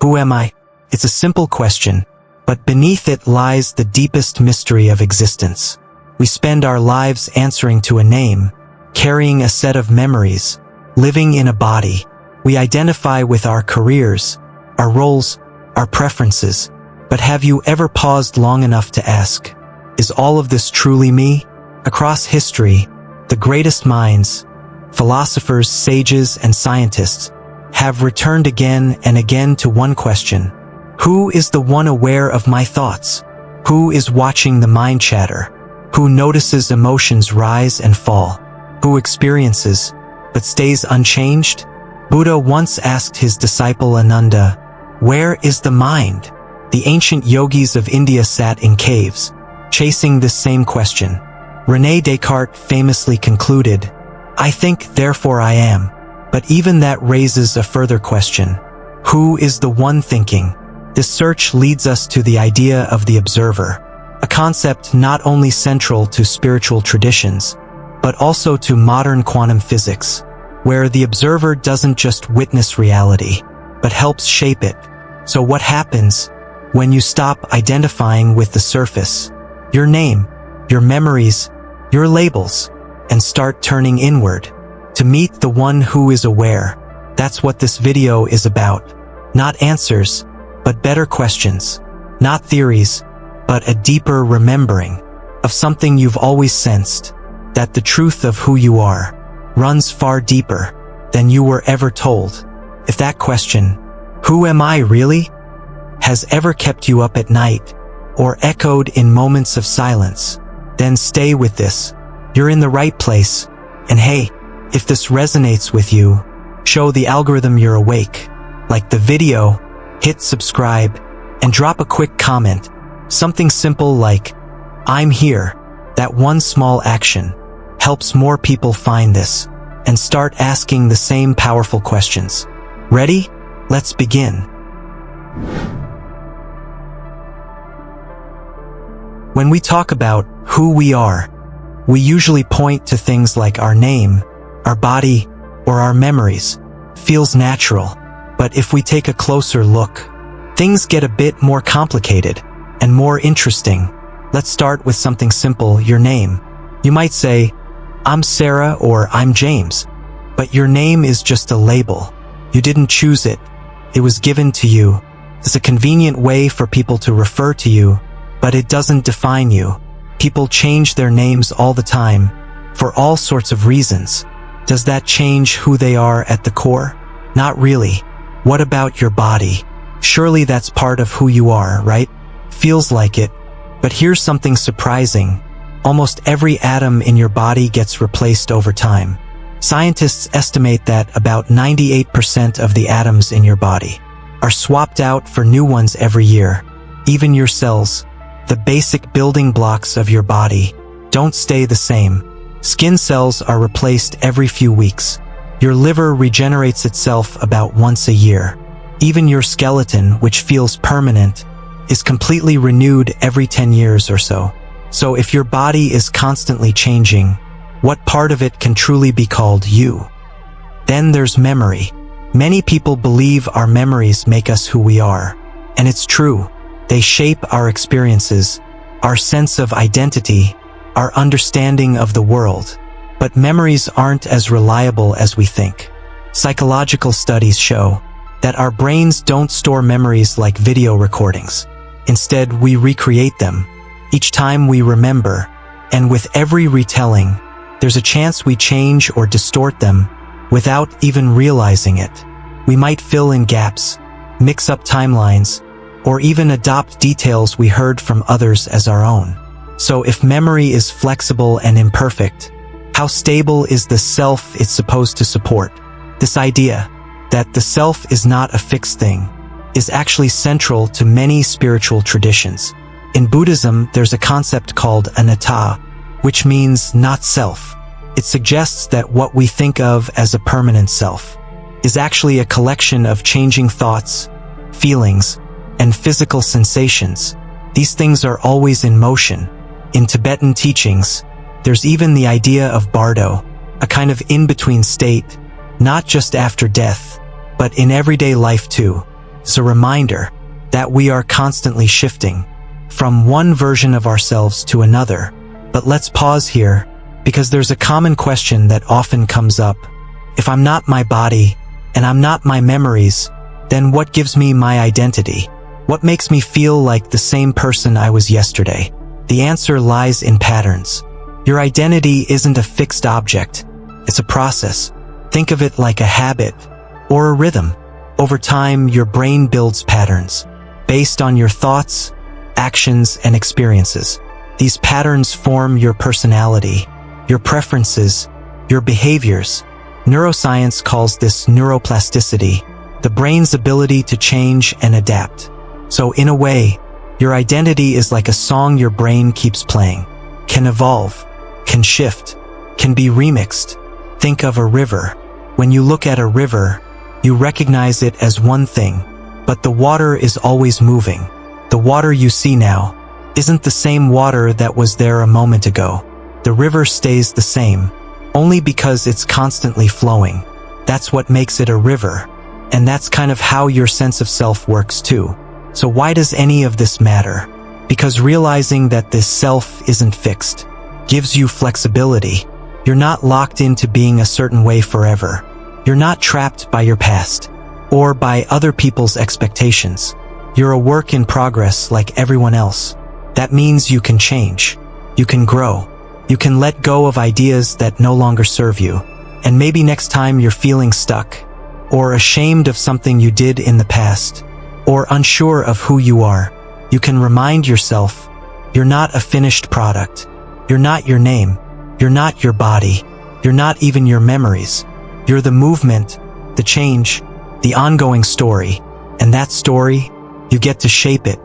Who am I? It's a simple question, but beneath it lies the deepest mystery of existence. We spend our lives answering to a name, carrying a set of memories, living in a body. We identify with our careers, our roles, our preferences. But have you ever paused long enough to ask, is all of this truly me? Across history, the greatest minds, philosophers, sages, and scientists have returned again and again to one question. Who is the one aware of my thoughts? Who is watching the mind chatter? Who notices emotions rise and fall? Who experiences, but stays unchanged? Buddha once asked his disciple Anatta, where is the mind? The ancient yogis of India sat in caves, chasing this same question. René Descartes famously concluded, I think, therefore I am. But even that raises a further question. Who is the one thinking? This search leads us to the idea of the observer, a concept not only central to spiritual traditions, but also to modern quantum physics, where the observer doesn't just witness reality, but helps shape it. So what happens when you stop identifying with the surface, your name, your memories, your labels, and start turning inward to meet the one who is aware? That's what this video is about. Not answers, but better questions. Not theories, but a deeper remembering of something you've always sensed, that the truth of who you are runs far deeper than you were ever told. If that question, who am I really, has ever kept you up at night or echoed in moments of silence, then stay with this. You're in the right place. And hey, if this resonates with you, show the algorithm you're awake. Like the video, hit subscribe, and drop a quick comment. Something simple like, I'm here. That one small action helps more people find this and start asking the same powerful questions. Ready? Let's begin. When we talk about who we are, we usually point to things like our name, our body, or our memories. Feels natural. But if we take a closer look, things get a bit more complicated and more interesting. Let's start with something simple, your name. You might say, I'm Sarah or I'm James, but your name is just a label. You didn't choose it. It was given to you. It's a convenient way for people to refer to you, but it doesn't define you. People change their names all the time, for all sorts of reasons. Does that change who they are at the core? Not really. What about your body? Surely that's part of who you are, right? Feels like it. But here's something surprising. Almost every atom in your body gets replaced over time. Scientists estimate that about 98% of the atoms in your body are swapped out for new ones every year. Even your cells, the basic building blocks of your body, don't stay the same. Skin cells are replaced every few weeks. Your liver regenerates itself about once a year. Even your skeleton, which feels permanent, is completely renewed every 10 years or so. So if your body is constantly changing, what part of it can truly be called you? Then there's memory. Many people believe our memories make us who we are. And it's true. They shape our experiences, our sense of identity, our understanding of the world. But memories aren't as reliable as we think. Psychological studies show that our brains don't store memories like video recordings. Instead, we recreate them each time we remember, and with every retelling, there's a chance we change or distort them without even realizing it. We might fill in gaps, mix up timelines, or even adopt details we heard from others as our own. So if memory is flexible and imperfect, how stable is the self it's supposed to support? This idea that the self is not a fixed thing is actually central to many spiritual traditions. In Buddhism, there's a concept called Anatta, which means not self. It suggests that what we think of as a permanent self is actually a collection of changing thoughts, feelings, and physical sensations. These things are always in motion. In Tibetan teachings, there's even the idea of bardo, a kind of in-between state, not just after death, but in everyday life too. is a reminder that we are constantly shifting from one version of ourselves to another. But let's pause here, because there's a common question that often comes up. If I'm not my body, and I'm not my memories, then what gives me my identity? What makes me feel like the same person I was yesterday? The answer lies in patterns. Your identity isn't a fixed object. It's a process. Think of it like a habit or a rhythm. Over time, your brain builds patterns based on your thoughts, actions, and experiences. These patterns form your personality, your preferences, your behaviors. Neuroscience calls this neuroplasticity, the brain's ability to change and adapt. So in a way, your identity is like a song your brain keeps playing, can evolve, can shift, can be remixed. Think of a river. When you look at a river, you recognize it as one thing, but the water is always moving. The water you see now isn't the same water that was there a moment ago. The river stays the same, only because it's constantly flowing. That's what makes it a river. And that's kind of how your sense of self works too. So why does any of this matter? Because realizing that this self isn't fixed gives you flexibility. You're not locked into being a certain way forever. You're not trapped by your past or by other people's expectations. You're a work in progress like everyone else. That means you can change. You can grow. You can let go of ideas that no longer serve you. And maybe next time you're feeling stuck, or ashamed of something you did in the past, or unsure of who you are, you can remind yourself, you're not a finished product. You're not your name. You're not your body. You're not even your memories. You're the movement, the change, the ongoing story. And that story, you get to shape it.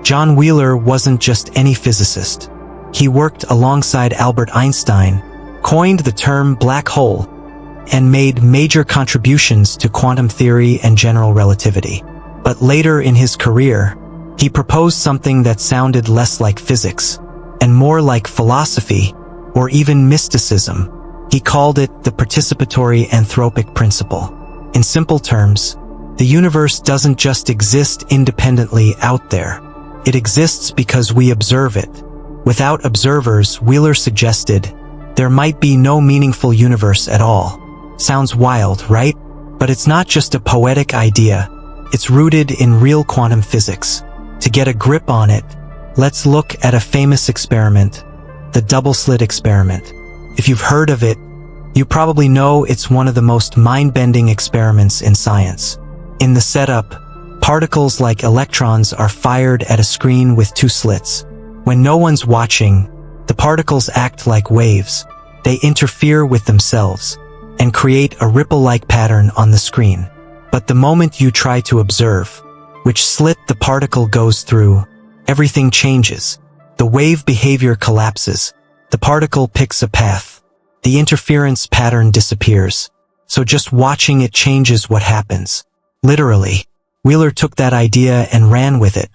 John Wheeler wasn't just any physicist. He worked alongside Albert Einstein, coined the term black hole, and made major contributions to quantum theory and general relativity. But later in his career, he proposed something that sounded less like physics and more like philosophy or even mysticism. He called it the participatory anthropic principle. In simple terms, the universe doesn't just exist independently out there. It exists because we observe it. Without observers, Wheeler suggested, there might be no meaningful universe at all. Sounds wild, right? But it's not just a poetic idea. It's rooted in real quantum physics. To get a grip on it, let's look at a famous experiment, the double-slit experiment. If you've heard of it, you probably know it's one of the most mind-bending experiments in science. In the setup, particles like electrons are fired at a screen with two slits. When no one's watching, the particles act like waves. They interfere with themselves and create a ripple-like pattern on the screen. But the moment you try to observe which slit the particle goes through, everything changes. The wave behavior collapses. The particle picks a path. The interference pattern disappears. So just watching it changes what happens. Literally, Wheeler took that idea and ran with it.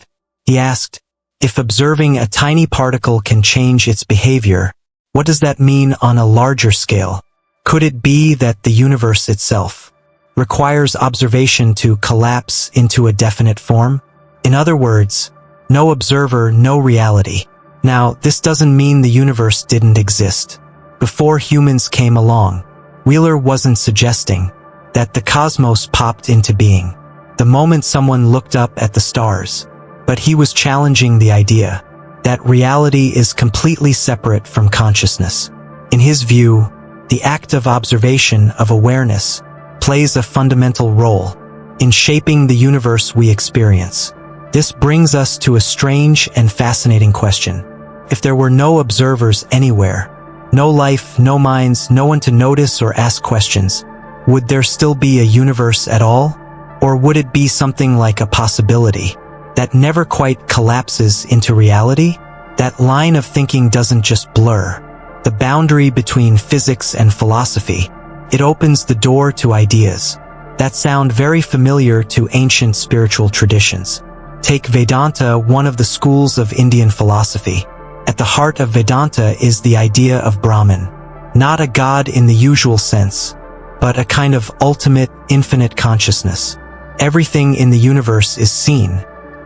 He asked, if observing a tiny particle can change its behavior, what does that mean on a larger scale? Could it be that the universe itself requires observation to collapse into a definite form? In other words, no observer, no reality. Now, this doesn't mean the universe didn't exist before humans came along. Wheeler wasn't suggesting that the cosmos popped into being the moment someone looked up at the stars, but he was challenging the idea that reality is completely separate from consciousness. In his view, the act of observation, of awareness, plays a fundamental role in shaping the universe we experience. This brings us to a strange and fascinating question. If there were no observers anywhere, no life, no minds, no one to notice or ask questions, would there still be a universe at all? Or would it be something like a possibility that never quite collapses into reality? That line of thinking doesn't just blur the boundary between physics and philosophy. It opens the door to ideas that sound very familiar to ancient spiritual traditions. Take Vedanta, one of the schools of Indian philosophy. At the heart of Vedanta is the idea of Brahman, not a god in the usual sense, but a kind of ultimate, infinite consciousness. Everything in the universe is seen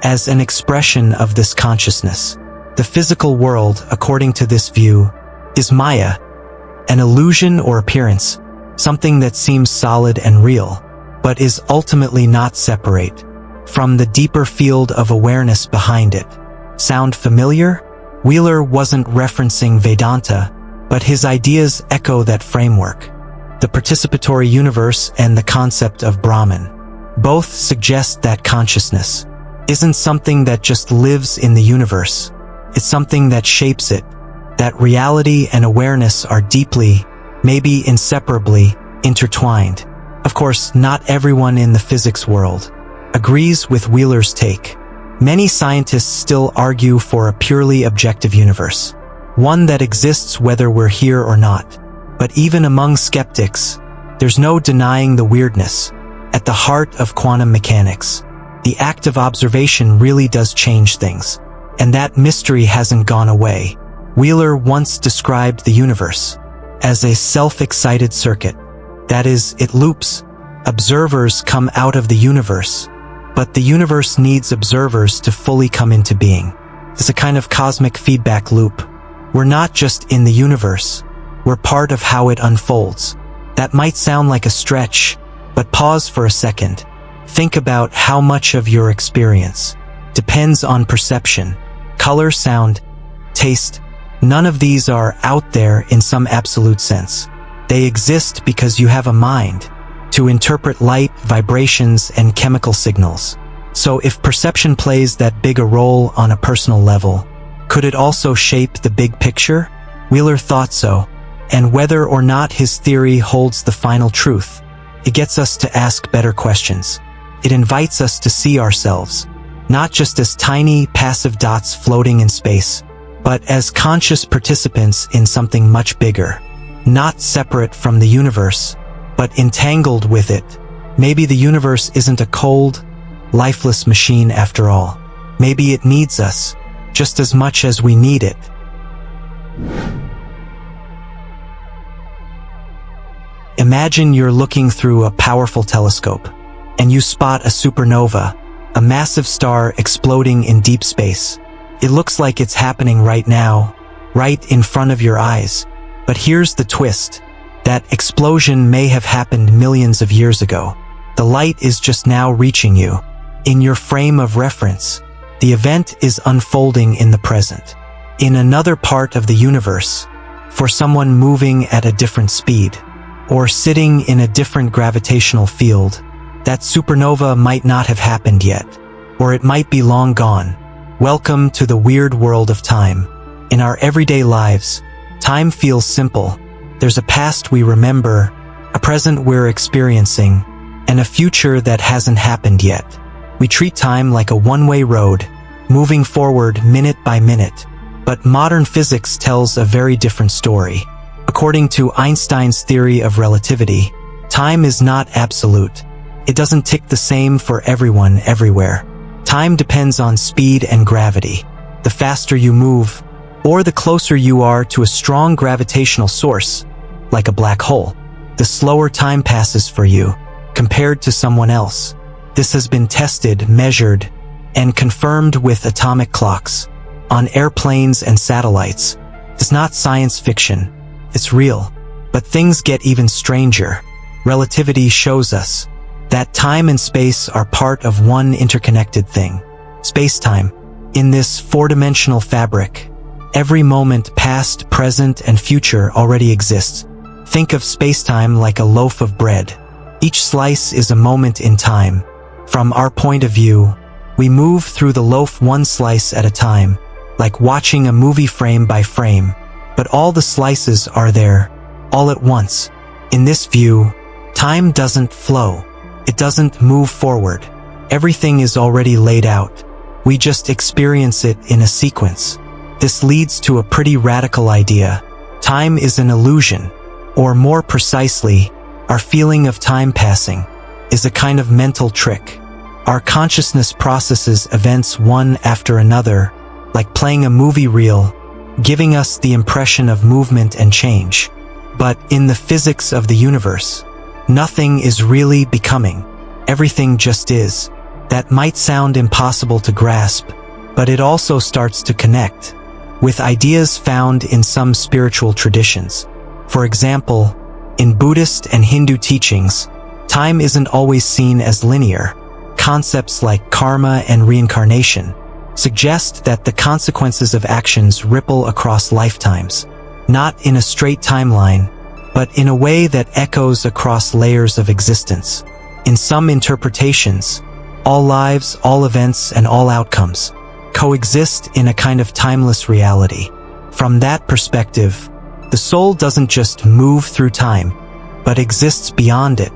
as an expression of this consciousness. The physical world, according to this view, is Maya, an illusion or appearance, something that seems solid and real, but is ultimately not separate from the deeper field of awareness behind it. Sound familiar? Wheeler wasn't referencing Vedanta, but his ideas echo that framework. The participatory universe and the concept of Brahman both suggest that consciousness isn't something that just lives in the universe. It's something that shapes it, that reality and awareness are deeply, maybe inseparably, intertwined. Of course, not everyone in the physics world agrees with Wheeler's take. Many scientists still argue for a purely objective universe, one that exists whether we're here or not. But even among skeptics, there's no denying the weirdness. At the heart of quantum mechanics, the act of observation really does change things, and that mystery hasn't gone away. Wheeler once described the universe as a self-excited circuit. That is, it loops. Observers come out of the universe, but the universe needs observers to fully come into being. It's a kind of cosmic feedback loop. We're not just in the universe, we're part of how it unfolds. That might sound like a stretch, but pause for a second. Think about how much of your experience depends on perception, color, sound, taste. None of these are out there in some absolute sense. They exist because you have a mind to interpret light, vibrations, and chemical signals. So if perception plays that big a role on a personal level, could it also shape the big picture? Wheeler thought so, and whether or not his theory holds the final truth, it gets us to ask better questions. It invites us to see ourselves, not just as tiny, passive dots floating in space, but as conscious participants in something much bigger, not separate from the universe, but entangled with it. Maybe the universe isn't a cold, lifeless machine after all. Maybe it needs us, just as much as we need it. Imagine you're looking through a powerful telescope, and you spot a supernova, a massive star exploding in deep space. It looks like it's happening right now, right in front of your eyes. But here's the twist. That explosion may have happened millions of years ago. The light is just now reaching you. In your frame of reference, the event is unfolding in the present, in another part of the universe, for someone moving at a different speed, or sitting in a different gravitational field. That supernova might not have happened yet, or it might be long gone. Welcome to the weird world of time. In our everyday lives, time feels simple. There's a past we remember, a present we're experiencing, and a future that hasn't happened yet. We treat time like a one-way road, moving forward minute by minute. But modern physics tells a very different story. According to Einstein's theory of relativity, time is not absolute. It doesn't tick the same for everyone everywhere. Time depends on speed and gravity. The faster you move, or the closer you are to a strong gravitational source, like a black hole, the slower time passes for you, compared to someone else. This has been tested, measured, and confirmed with atomic clocks, on airplanes and satellites. It's not science fiction, it's real. But things get even stranger. Relativity shows us that time and space are part of one interconnected thing. Space-time. In this four-dimensional fabric, every moment, past, present, and future already exists. Think of space-time like a loaf of bread. Each slice is a moment in time. From our point of view, we move through the loaf one slice at a time, like watching a movie frame by frame. But all the slices are there, all at once. In this view, time doesn't flow. It doesn't move forward. Everything is already laid out. We just experience it in a sequence. This leads to a pretty radical idea. Time is an illusion, or more precisely, our feeling of time passing is a kind of mental trick. Our consciousness processes events one after another, like playing a movie reel, giving us the impression of movement and change. But in the physics of the universe, Nothing is really becoming. Everything just is. That might sound impossible to grasp, but it also starts to connect with ideas found in some spiritual traditions. For example, in Buddhist and Hindu teachings, time isn't always seen as linear. Concepts like karma and reincarnation suggest that the consequences of actions ripple across lifetimes, not in a straight timeline, but in a way that echoes across layers of existence. In some interpretations, all lives, all events, and all outcomes coexist in a kind of timeless reality. From that perspective, the soul doesn't just move through time, but exists beyond it.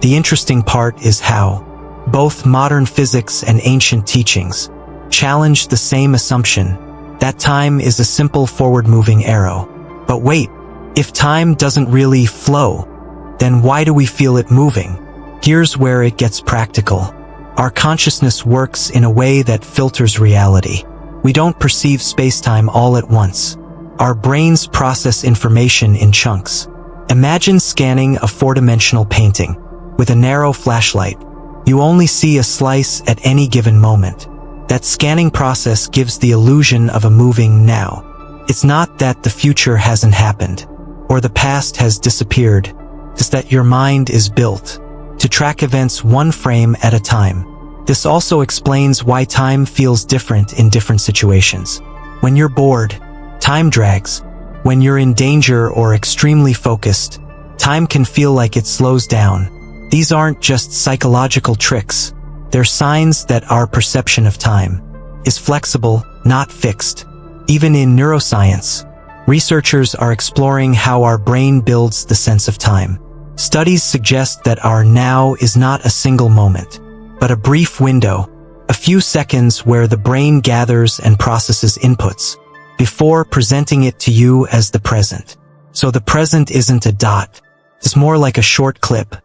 The interesting part is how both modern physics and ancient teachings challenge the same assumption that time is a simple forward-moving arrow. But wait, if time doesn't really flow, then why do we feel it moving? Here's where it gets practical. Our consciousness works in a way that filters reality. We don't perceive space-time all at once. Our brains process information in chunks. Imagine scanning a four-dimensional painting with a narrow flashlight. You only see a slice at any given moment. That scanning process gives the illusion of a moving now. It's not that the future hasn't happened, or the past has disappeared. It's that your mind is built to track events one frame at a time. This also explains why time feels different in different situations. When you're bored, time drags. When you're in danger or extremely focused, time can feel like it slows down. These aren't just psychological tricks. They're signs that our perception of time is flexible, not fixed. Even in neuroscience, researchers are exploring how our brain builds the sense of time. Studies suggest that our now is not a single moment, but a brief window, a few seconds where the brain gathers and processes inputs before presenting it to you as the present. So the present isn't a dot. It's more like a short clip.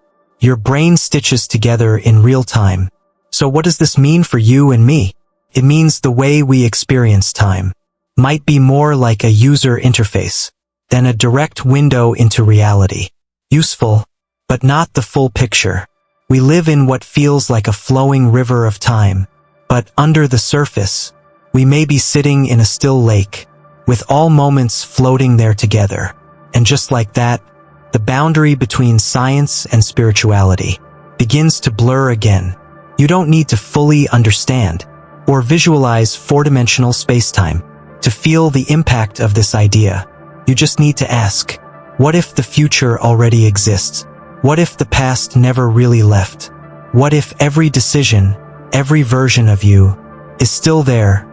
Your brain stitches together in real time. So what does this mean for you and me? It means the way we experience time might be more like a user interface than a direct window into reality. Useful, but not the full picture. We live in what feels like a flowing river of time, but under the surface, we may be sitting in a still lake, with all moments floating there together. And just like that, the boundary between science and spirituality begins to blur again. You don't need to fully understand or visualize four-dimensional space-time to feel the impact of this idea. You just need to ask, what if the future already exists? What if the past never really left? What if every decision, every version of you, is still there,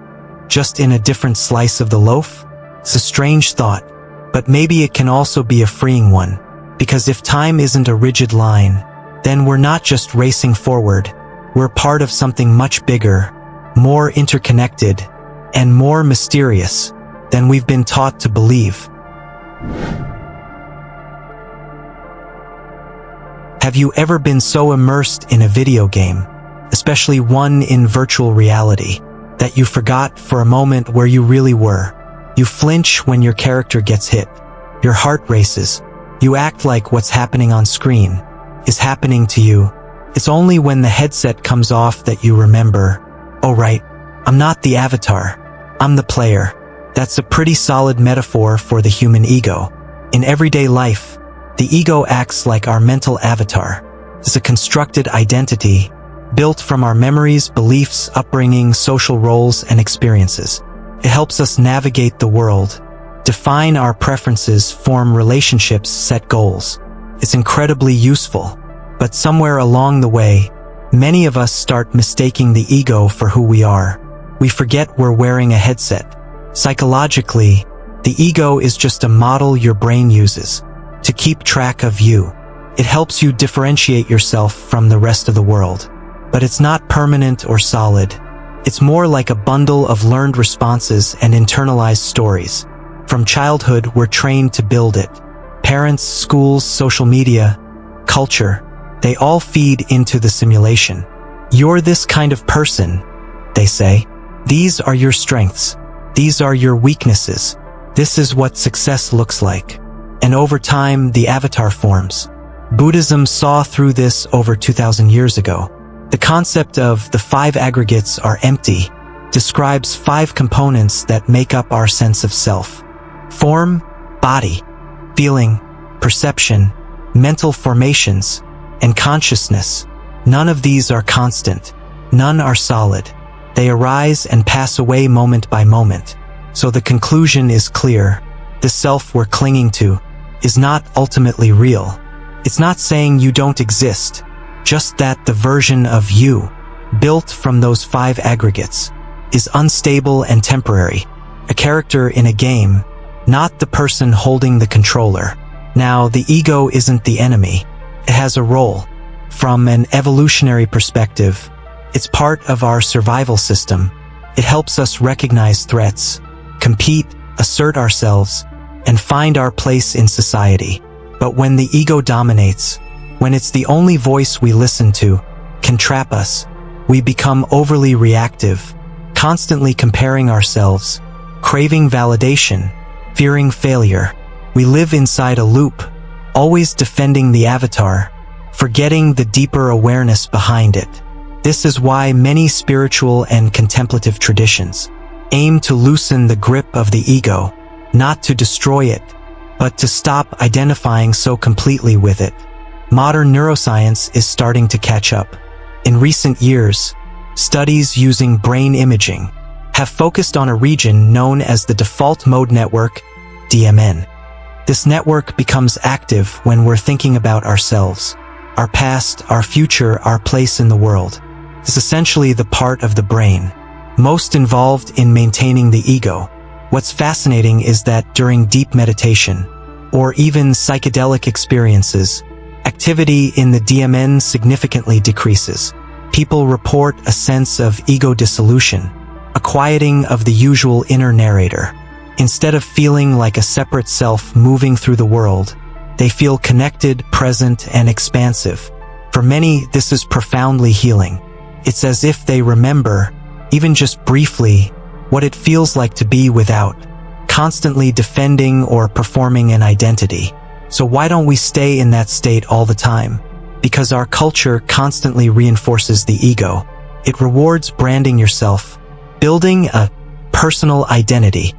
just in a different slice of the loaf? It's a strange thought, but maybe it can also be a freeing one. Because if time isn't a rigid line, then we're not just racing forward. We're part of something much bigger, more interconnected, and more mysterious than we've been taught to believe. Have you ever been so immersed in a video game, especially one in virtual reality, that you forgot for a moment where you really were? You flinch when your character gets hit. Your heart races. You act like what's happening on screen is happening to you. It's only when the headset comes off that you remember, oh right, I'm not the avatar, I'm the player. That's a pretty solid metaphor for the human ego. In everyday life, the ego acts like our mental avatar. It's a constructed identity built from our memories, beliefs, upbringing, social roles, and experiences. It helps us navigate the world, define our preferences, form relationships, set goals. It's incredibly useful, but somewhere along the way, many of us start mistaking the ego for who we are. We forget we're wearing a headset. Psychologically, the ego is just a model your brain uses to keep track of you. It helps you differentiate yourself from the rest of the world. But it's not permanent or solid. It's more like a bundle of learned responses and internalized stories. From childhood, we're trained to build it. Parents, schools, social media, culture, they all feed into the simulation. You're this kind of person, they say. These are your strengths. These are your weaknesses. This is what success looks like. And over time, the avatar forms. Buddhism saw through this over 2,000 years ago. The concept of the 5 aggregates are empty describes 5 components that make up our sense of self. Form, body, feeling, perception, mental formations, and consciousness. None of these are constant. None are solid. They arise and pass away moment by moment. So the conclusion is clear. The self we're clinging to is not ultimately real. It's not saying you don't exist, just that the version of you, built from those 5 aggregates, is unstable and temporary. A character in a game, not the person holding the controller. Now, the ego isn't the enemy. It has a role. From an evolutionary perspective, it's part of our survival system. It helps us recognize threats, compete, assert ourselves, and find our place in society. But when the ego dominates, when it's the only voice we listen to, can trap us, we become overly reactive, constantly comparing ourselves, craving validation, fearing failure. We live inside a loop, always defending the avatar, forgetting the deeper awareness behind it. This is why many spiritual and contemplative traditions aim to loosen the grip of the ego, not to destroy it, but to stop identifying so completely with it. Modern neuroscience is starting to catch up. In recent years, studies using brain imaging have focused on a region known as the default mode network, DMN. This network becomes active when we're thinking about ourselves, our past, our future, our place in the world. It's essentially the part of the brain most involved in maintaining the ego. What's fascinating is that during deep meditation, or even psychedelic experiences, activity in the DMN significantly decreases. People report a sense of ego dissolution, a quieting of the usual inner narrator. Instead of feeling like a separate self moving through the world, they feel connected, present, and expansive. For many, this is profoundly healing. It's as if they remember, even just briefly, what it feels like to be without, constantly defending or performing an identity. So why don't we stay in that state all the time? Because our culture constantly reinforces the ego. It rewards branding yourself, building a personal identity,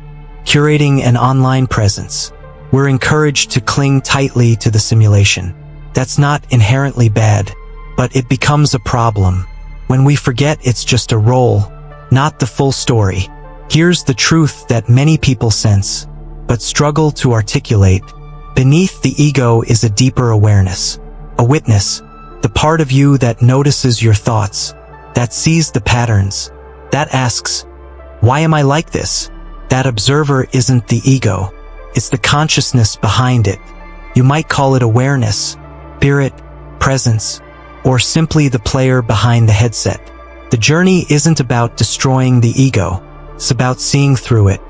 curating an online presence. We're encouraged to cling tightly to the simulation. That's not inherently bad, but it becomes a problem when we forget it's just a role, not the full story. Here's the truth that many people sense, but struggle to articulate. Beneath the ego is a deeper awareness, a witness, the part of you that notices your thoughts, that sees the patterns, that asks, why am I like this? That observer isn't the ego, it's the consciousness behind it. You might call it awareness, spirit, presence, or simply the player behind the headset. The journey isn't about destroying the ego, it's about seeing through it,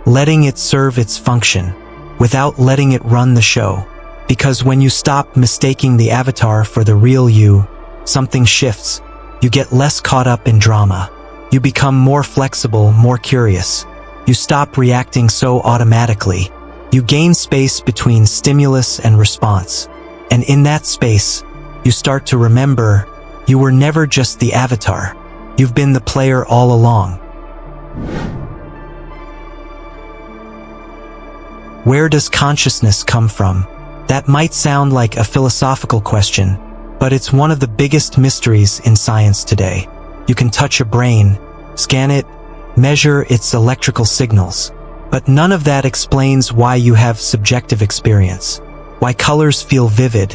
letting it serve its function, without letting it run the show. Because when you stop mistaking the avatar for the real you, something shifts. You get less caught up in drama. You become more flexible, more curious. You stop reacting so automatically. You gain space between stimulus and response. And in that space, you start to remember you were never just the avatar. You've been the player all along. Where does consciousness come from? That might sound like a philosophical question, but it's one of the biggest mysteries in science today. You can touch a brain, scan it, measure its electrical signals, but none of that explains why you have subjective experience, why colors feel vivid,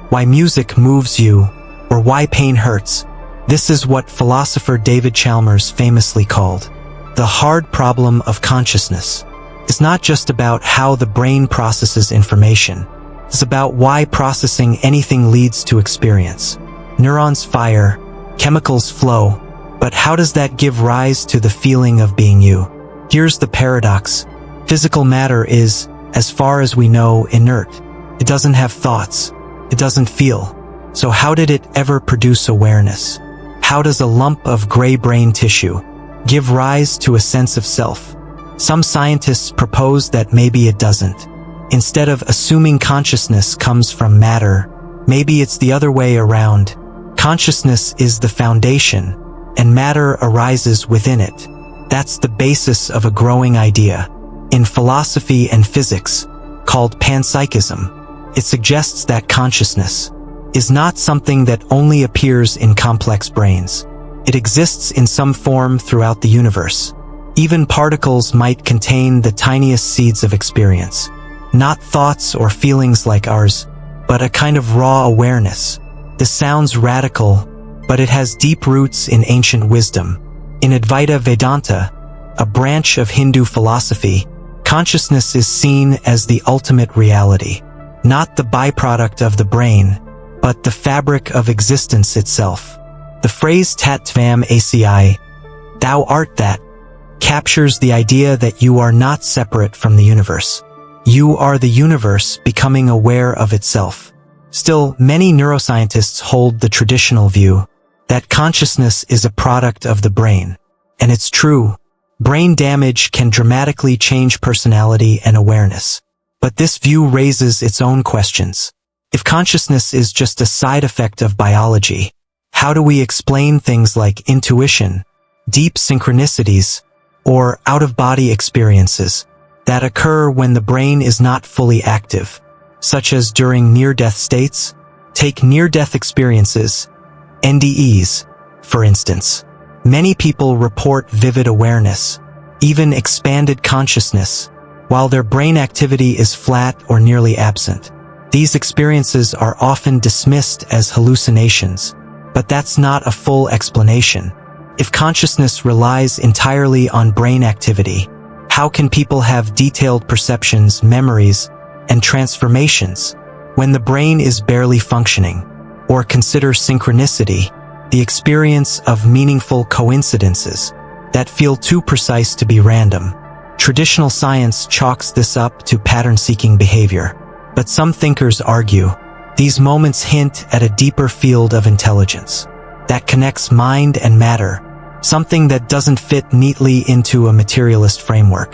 why music moves you, or why pain hurts. This is what philosopher David Chalmers famously called the hard problem of consciousness. It's not just about how the brain processes information. It's about why processing anything leads to experience. Neurons fire, chemicals flow, but how does that give rise to the feeling of being you? Here's the paradox. Physical matter is, as far as we know, inert. It doesn't have thoughts. It doesn't feel. So how did it ever produce awareness? How does a lump of gray brain tissue give rise to a sense of self? Some scientists propose that maybe it doesn't. Instead of assuming consciousness comes from matter, Maybe it's the other way around. Consciousness is the foundation, and matter arises within it. That's the basis of a growing idea. In philosophy and physics, called panpsychism, it suggests that consciousness is not something that only appears in complex brains. It exists in some form throughout the universe. Even particles might contain the tiniest seeds of experience. Not thoughts or feelings like ours, but a kind of raw awareness. This sounds radical, but it has deep roots in ancient wisdom. In Advaita Vedanta, a branch of Hindu philosophy, consciousness is seen as the ultimate reality, not the byproduct of the brain, but the fabric of existence itself. The phrase Tattvam Asi, thou art that, captures the idea that you are not separate from the universe. You are the universe becoming aware of itself. Still, many neuroscientists hold the traditional view that consciousness is a product of the brain. And it's true. Brain damage can dramatically change personality and awareness. But this view raises its own questions. If consciousness is just a side effect of biology, how do we explain things like intuition, deep synchronicities, or out-of-body experiences that occur when the brain is not fully active, such as during near-death states? Take near-death experiences, NDEs, for instance. Many people report vivid awareness, even expanded consciousness, while their brain activity is flat or nearly absent. These experiences are often dismissed as hallucinations, but that's not a full explanation. If consciousness relies entirely on brain activity, how can people have detailed perceptions, memories, and transformations when the brain is barely functioning? Or consider synchronicity, the experience of meaningful coincidences that feel too precise to be random. Traditional science chalks this up to pattern-seeking behavior, but some thinkers argue these moments hint at a deeper field of intelligence that connects mind and matter, something that doesn't fit neatly into a materialist framework.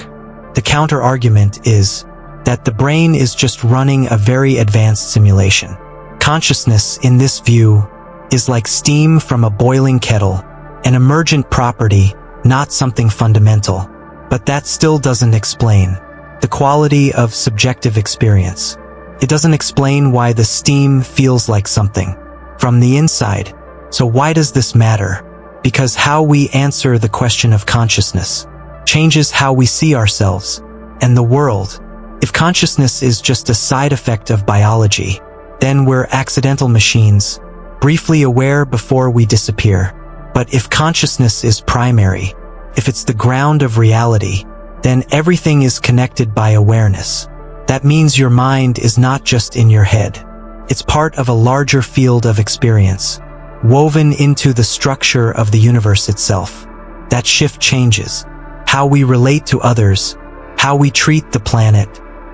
The counter-argument is that the brain is just running a very advanced simulation. Consciousness, in this view, is like steam from a boiling kettle, an emergent property, not something fundamental. But that still doesn't explain the quality of subjective experience. It doesn't explain why the steam feels like something from the inside. So why does this matter? Because how we answer the question of consciousness changes how we see ourselves and the world. If consciousness is just a side effect of biology, then we're accidental machines, briefly aware before we disappear. But if consciousness is primary, if it's the ground of reality, then everything is connected by awareness. That means your mind is not just in your head. It's part of a larger field of experience, woven into the structure of the universe itself. That shift changes how we relate to others, how we treat the planet,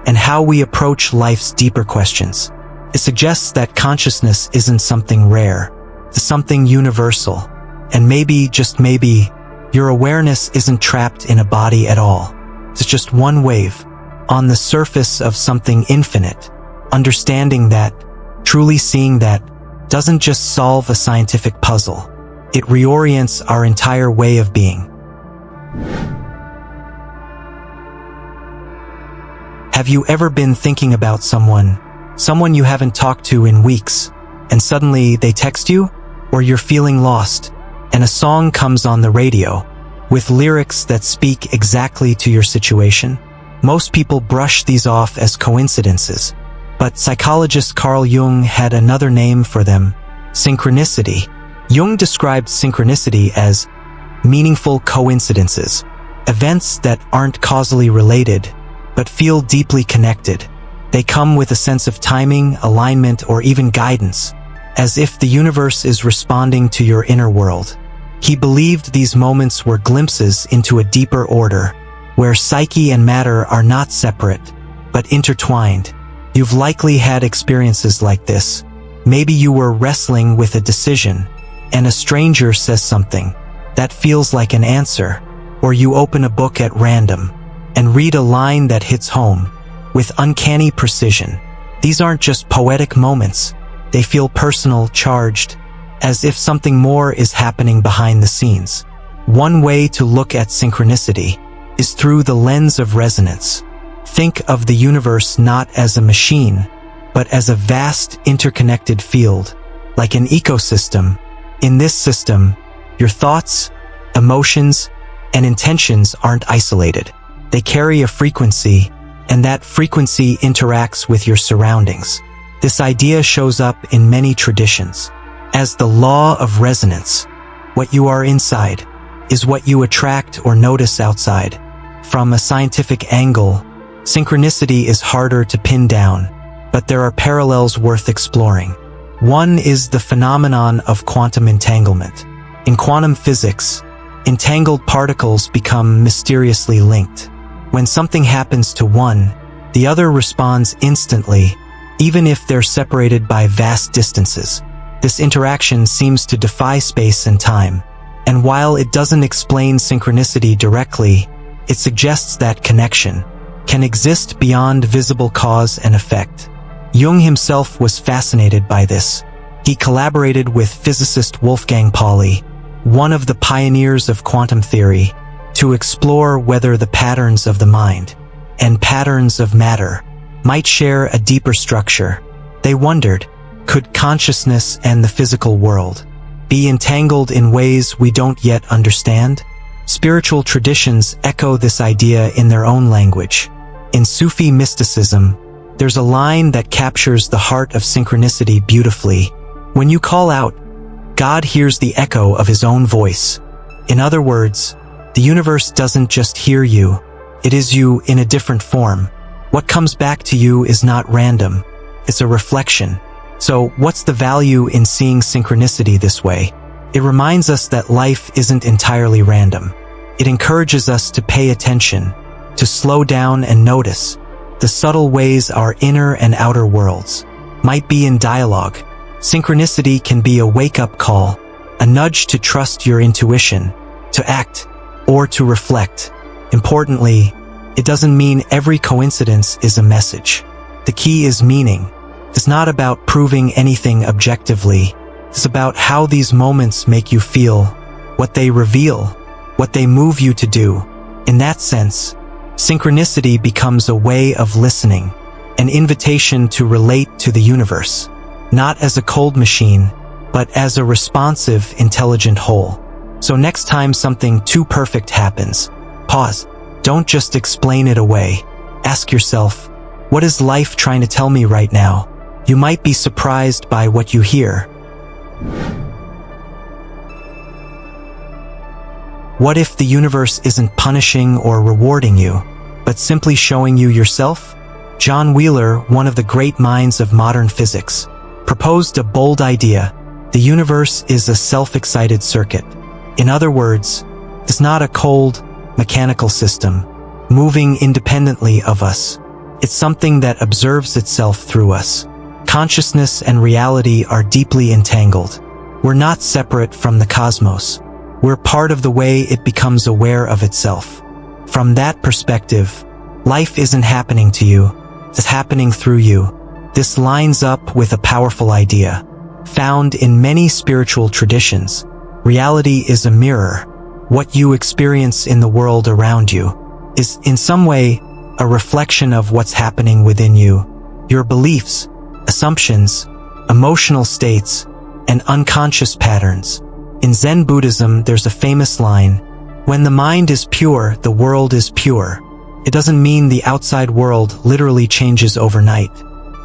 and how we approach life's deeper questions. It suggests that consciousness isn't something rare, it's something universal. And maybe, just maybe, your awareness isn't trapped in a body at all. It's just one wave on the surface of something infinite. Understanding that, truly seeing that, doesn't just solve a scientific puzzle. It reorients our entire way of being. Have you ever been thinking about someone you haven't talked to in weeks, and suddenly they text you? Or you're feeling lost, and a song comes on the radio with lyrics that speak exactly to your situation? Most people brush these off as coincidences, but psychologist Carl Jung had another name for them: synchronicity. Jung described synchronicity as meaningful coincidences, events that aren't causally related, but feel deeply connected. They come with a sense of timing, alignment, or even guidance, as if the universe is responding to your inner world. He believed these moments were glimpses into a deeper order, where psyche and matter are not separate, but intertwined. You've likely had experiences like this. Maybe you were wrestling with a decision, and a stranger says something that feels like an answer, or you open a book at random and read a line that hits home with uncanny precision. These aren't just poetic moments. They feel personal, charged, as if something more is happening behind the scenes. One way to look at synchronicity is through the lens of resonance. Think of the universe not as a machine, but as a vast interconnected field, like an ecosystem. In this system, your thoughts, emotions, and intentions aren't isolated. They carry a frequency, and that frequency interacts with your surroundings. This idea shows up in many traditions as the law of resonance. What you are inside is what you attract or notice outside. From a scientific angle, synchronicity is harder to pin down, but there are parallels worth exploring. One is the phenomenon of quantum entanglement. In quantum physics, entangled particles become mysteriously linked. When something happens to one, the other responds instantly, even if they're separated by vast distances. This interaction seems to defy space and time, and while it doesn't explain synchronicity directly, it suggests that connection can exist beyond visible cause and effect. Jung himself was fascinated by this. He collaborated with physicist Wolfgang Pauli, one of the pioneers of quantum theory, to explore whether the patterns of the mind and patterns of matter might share a deeper structure. They wondered, could consciousness and the physical world be entangled in ways we don't yet understand? Spiritual traditions echo this idea in their own language. In Sufi mysticism, there's a line that captures the heart of synchronicity beautifully. When you call out, God hears the echo of his own voice. In other words, the universe doesn't just hear you, it is you in a different form. What comes back to you is not random, it's a reflection. So, what's the value in seeing synchronicity this way? It reminds us that life isn't entirely random. It encourages us to pay attention, to slow down and notice the subtle ways our inner and outer worlds might be in dialogue. Synchronicity can be a wake-up call, a nudge to trust your intuition, to act, or to reflect. Importantly, it doesn't mean every coincidence is a message. The key is meaning. It's not about proving anything objectively. It's about how these moments make you feel, what they reveal, what they move you to do. In that sense, synchronicity becomes a way of listening, an invitation to relate to the universe, not as a cold machine, but as a responsive, intelligent whole. So next time something too perfect happens, pause. Don't just explain it away. Ask yourself, what is life trying to tell me right now? You might be surprised by what you hear. What if the universe isn't punishing or rewarding you, but simply showing you yourself? John Wheeler, one of the great minds of modern physics, proposed a bold idea. The universe is a self-excited circuit. In other words, it's not a cold, mechanical system, moving independently of us. It's something that observes itself through us. Consciousness and reality are deeply entangled. We're not separate from the cosmos. We're part of the way it becomes aware of itself. From that perspective, life isn't happening to you, it's happening through you. This lines up with a powerful idea, found in many spiritual traditions. Reality is a mirror. What you experience in the world around you is, in some way, a reflection of what's happening within you. Your beliefs, assumptions, emotional states, and unconscious patterns. In Zen Buddhism, there's a famous line, "When the mind is pure, the world is pure." It doesn't mean the outside world literally changes overnight.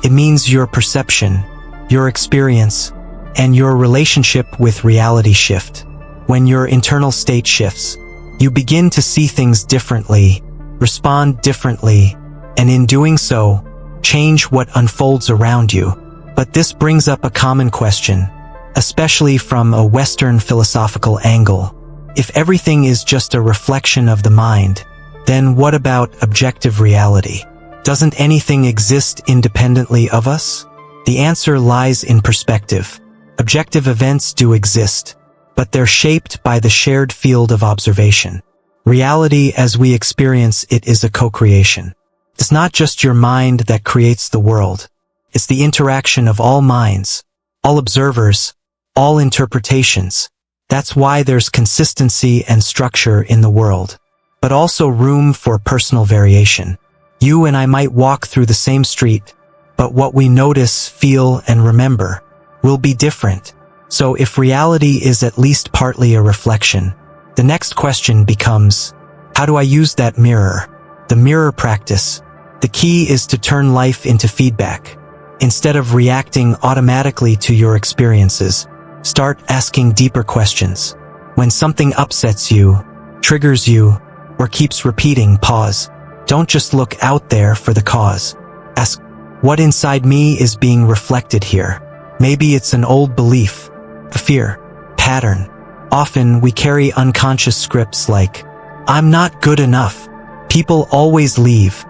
It means your perception, your experience, and your relationship with reality shift. When your internal state shifts, you begin to see things differently, respond differently, and in doing so, change what unfolds around you. But this brings up a common question, especially from a Western philosophical angle. If everything is just a reflection of the mind, then what about objective reality? Doesn't anything exist independently of us? The answer lies in perspective. Objective events do exist, but they're shaped by the shared field of observation. Reality as we experience it is a co-creation. It's not just your mind that creates the world. It's the interaction of all minds, all observers, all interpretations. That's why there's consistency and structure in the world, but also room for personal variation. You and I might walk through the same street, but what we notice, feel, and remember will be different. So if reality is at least partly a reflection, the next question becomes, how do I use that mirror? The mirror practice. The key is to turn life into feedback. Instead of reacting automatically to your experiences, start asking deeper questions. When something upsets you, triggers you, or keeps repeating, pause. Don't just look out there for the cause. Ask, what inside me is being reflected here? Maybe it's an old belief, a fear, pattern. Often we carry unconscious scripts like, I'm not good enough, people always leave,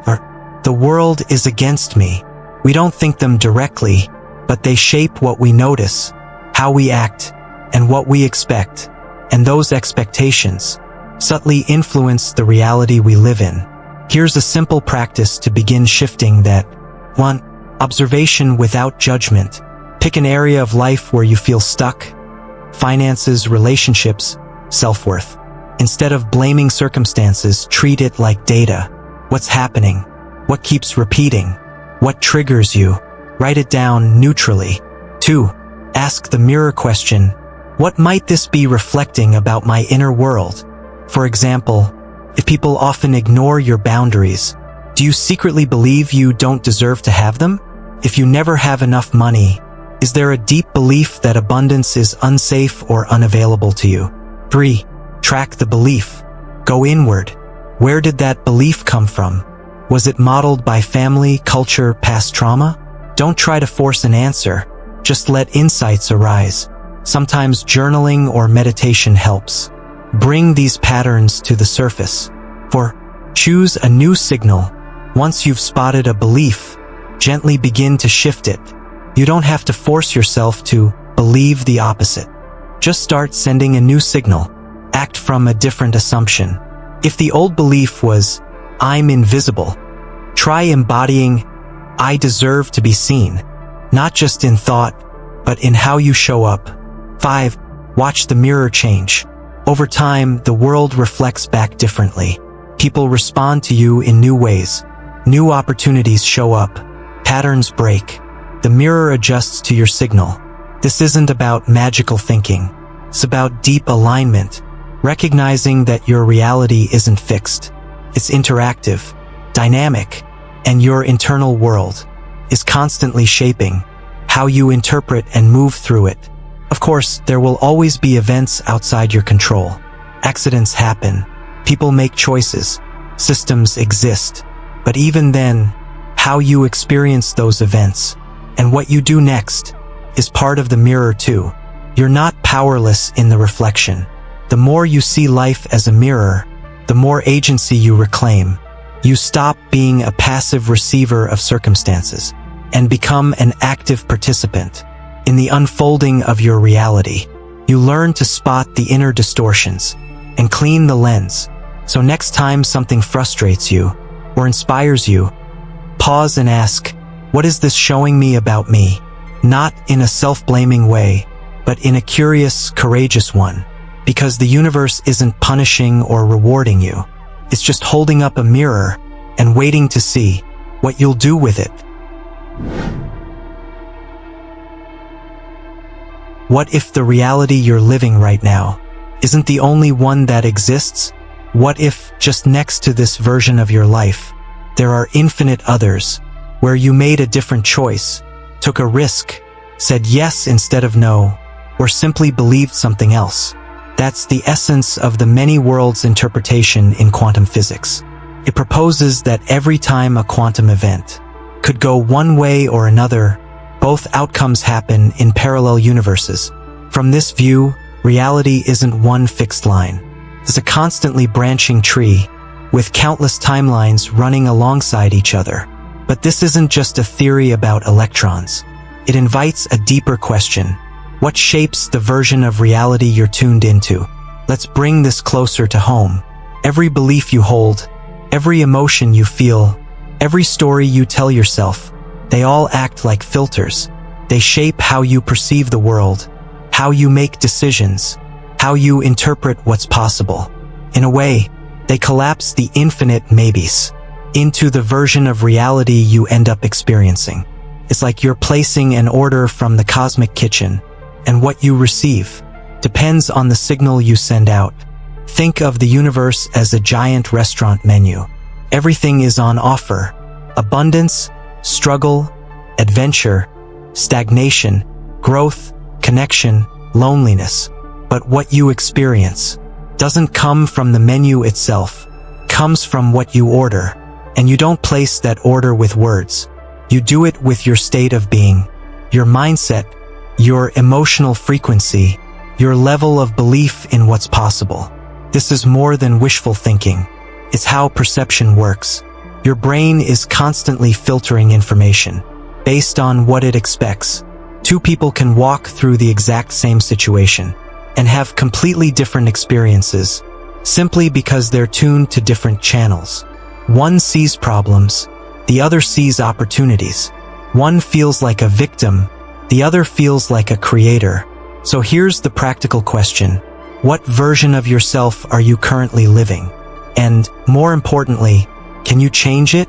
or the world is against me. We don't think them directly, but they shape what we notice, how we act, and what we expect. And those expectations subtly influence the reality we live in. Here's a simple practice to begin shifting that. 1. Observation without judgment. Pick an area of life where you feel stuck. Finances, relationships, self-worth. Instead of blaming circumstances, treat it like data. What's happening? What keeps repeating? What triggers you? Write it down neutrally. 2. Ask the mirror question, what might this be reflecting about my inner world? For example, if people often ignore your boundaries, do you secretly believe you don't deserve to have them? If you never have enough money, is there a deep belief that abundance is unsafe or unavailable to you? 3. Track the belief. Go inward. Where did that belief come from? Was it modeled by family, culture, past trauma? Don't try to force an answer. Just let insights arise. Sometimes journaling or meditation helps. Bring these patterns to the surface. 4. Choose a new signal. Once you've spotted a belief, gently begin to shift it. You don't have to force yourself to believe the opposite. Just start sending a new signal. Act from a different assumption. If the old belief was, I'm invisible, try embodying, I deserve to be seen, not just in thought, but in how you show up. 5. Watch the mirror change. Over time, the world reflects back differently. People respond to you in new ways. New opportunities show up. Patterns break. The mirror adjusts to your signal. This isn't about magical thinking. It's about deep alignment, recognizing that your reality isn't fixed. It's interactive, dynamic, and your internal world is constantly shaping how you interpret and move through it. Of course, there will always be events outside your control. Accidents happen. People make choices. Systems exist. But even then, how you experience those events and what you do next is part of the mirror too. You're not powerless in the reflection. The more you see life as a mirror, the more agency you reclaim. You stop being a passive receiver of circumstances and become an active participant in the unfolding of your reality. You learn to spot the inner distortions and clean the lens. So next time something frustrates you or inspires you, pause and ask, what is this showing me about me? Not in a self-blaming way, but in a curious, courageous one. Because the universe isn't punishing or rewarding you. It's just holding up a mirror and waiting to see what you'll do with it. What if the reality you're living right now isn't the only one that exists? What if, just next to this version of your life, there are infinite others, where you made a different choice, took a risk, said yes instead of no, or simply believed something else? That's the essence of the many worlds interpretation in quantum physics. It proposes that every time a quantum event could go one way or another, both outcomes happen in parallel universes. From this view, reality isn't one fixed line. It's a constantly branching tree, with countless timelines running alongside each other. But this isn't just a theory about electrons. It invites a deeper question. What shapes the version of reality you're tuned into? Let's bring this closer to home. Every belief you hold, every emotion you feel, every story you tell yourself, they all act like filters, They shape how you perceive the world, how you make decisions, how you interpret what's possible. In a way, they collapse the infinite maybes into the version of reality you end up experiencing. It's like you're placing an order from the cosmic kitchen, and what you receive depends on the signal you send out. Think of the universe as a giant restaurant menu. Everything is on offer: abundance, struggle, adventure, stagnation, growth, connection, loneliness. But what you experience doesn't come from the menu itself, comes from what you order. And you don't place that order with words. You do it with your state of being, your mindset, your emotional frequency, your level of belief in what's possible. This is more than wishful thinking. It's how perception works. Your brain is constantly filtering information based on what it expects. Two people can walk through the exact same situation and have completely different experiences simply because they're tuned to different channels. One sees problems, the other sees opportunities. One feels like a victim, the other feels like a creator. So here's the practical question: what version of yourself are you currently living? And, more importantly, can you change it?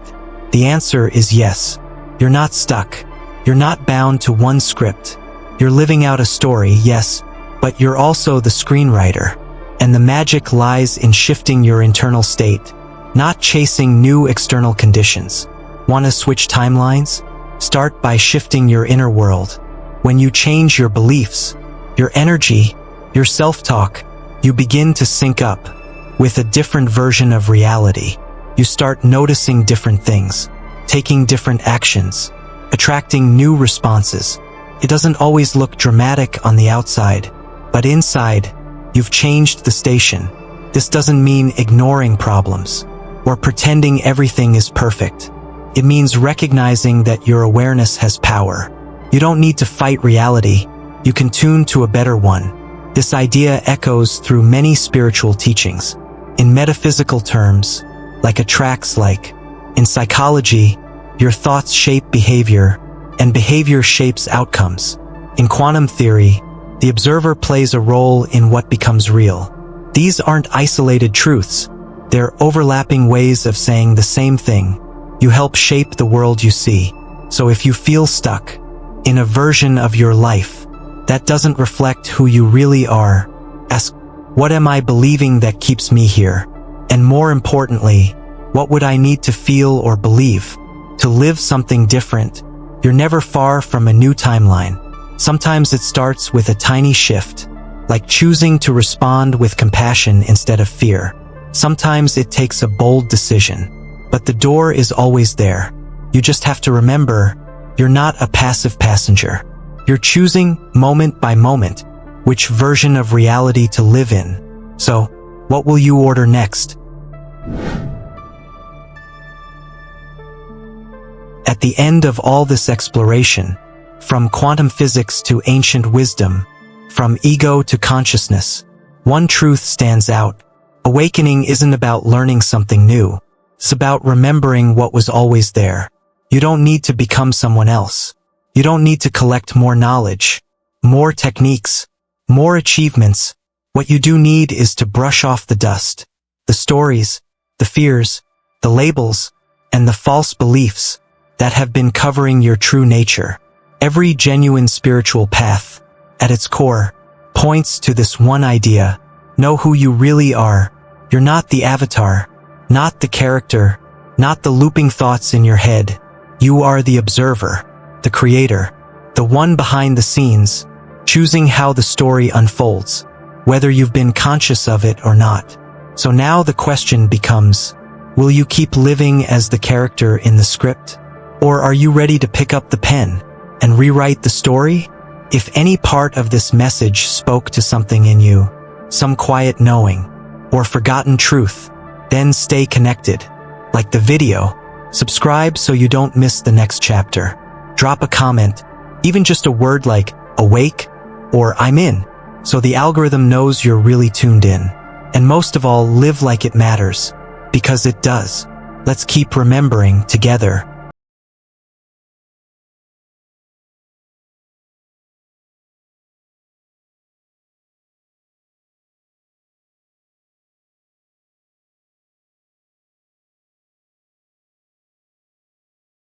The answer is yes. You're not stuck. You're not bound to one script. You're living out a story, yes, but you're also the screenwriter. And the magic lies in shifting your internal state, not chasing new external conditions. Want to switch timelines? Start by shifting your inner world. When you change your beliefs, your energy, your self-talk, you begin to sync up with a different version of reality. You start noticing different things, taking different actions, attracting new responses. It doesn't always look dramatic on the outside, but inside, you've changed the station. This doesn't mean ignoring problems or pretending everything is perfect. It means recognizing that your awareness has power. You don't need to fight reality. You can tune to a better one. This idea echoes through many spiritual teachings. In metaphysical terms, like attracts like. In psychology, your thoughts shape behavior, and behavior shapes outcomes. In quantum theory, the observer plays a role in what becomes real. These aren't isolated truths. They're overlapping ways of saying the same thing. You help shape the world you see. So if you feel stuck in a version of your life that doesn't reflect who you really are, ask, what am I believing that keeps me here? And more importantly, what would I need to feel or believe to live something different? You're never far from a new timeline. Sometimes it starts with a tiny shift, like choosing to respond with compassion instead of fear. Sometimes it takes a bold decision, but the door is always there. You just have to remember, you're not a passive passenger. You're choosing, moment by moment, which version of reality to live in. So, what will you order next? At the end of all this exploration, from quantum physics to ancient wisdom, from ego to consciousness, one truth stands out. Awakening isn't about learning something new. It's about remembering what was always there. You don't need to become someone else. You don't need to collect more knowledge, more techniques, more achievements. What you do need is to brush off the dust, the stories, the fears, the labels, and the false beliefs that have been covering your true nature. Every genuine spiritual path, at its core, points to this one idea: know who you really are. You're not the avatar, not the character, not the looping thoughts in your head. You are the observer, the creator, the one behind the scenes, choosing how the story unfolds, whether you've been conscious of it or not. So now the question becomes, will you keep living as the character in the script? Or are you ready to pick up the pen and rewrite the story? If any part of this message spoke to something in you, some quiet knowing, or forgotten truth, then stay connected. Like the video, subscribe so you don't miss the next chapter. Drop a comment, even just a word like awake or I'm in, so the algorithm knows you're really tuned in. And most of all, live like it matters, because it does. Let's keep remembering together